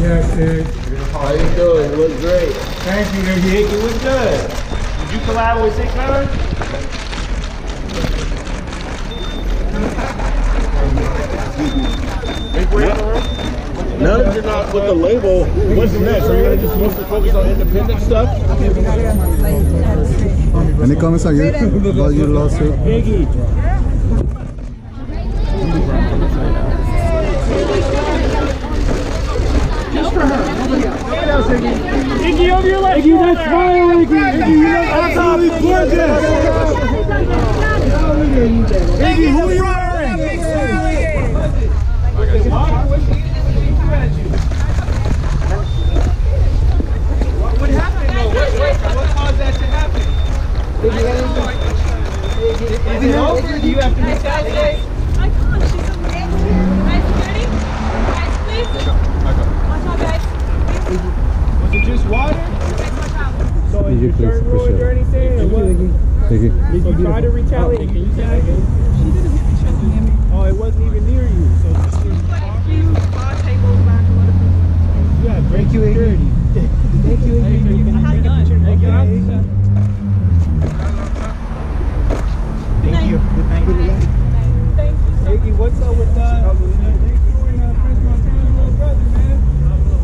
Yeah, kid. How you doing? You look great. Thank you, Iggy. You look good. Did you collab with 6 9? Now that you're not with the label, what's next? Are you going to just mostly focus on independent stuff? Any comments on you about your lawsuit? Iggy. Iggy, over your left. Iggy, that's fine, Iggy. Iggy, you look absolutely gorgeous. Iggy, who are you wearing? What happened though? What caused that to happen? Is it over? Do you have to miss that today? I can't. She's amazing. Guys, ready? Guys, please. Watch out, guys. Was it just water? So is your shirt ruined or anything? Or what? Thank you. Did you try to retaliate? Can you say that again? Oh, it wasn't even near you. So it's just yeah, great security. Thank you, Iggy. Can you take a picture? Thank you. Thank you. Thank you. Iggy, what's up with that?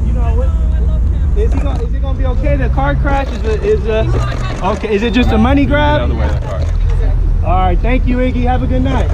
You know what? Is it gonna be okay? The car crash is okay. Is it just a money grab? All right. Thank you, Iggy. Have a good night.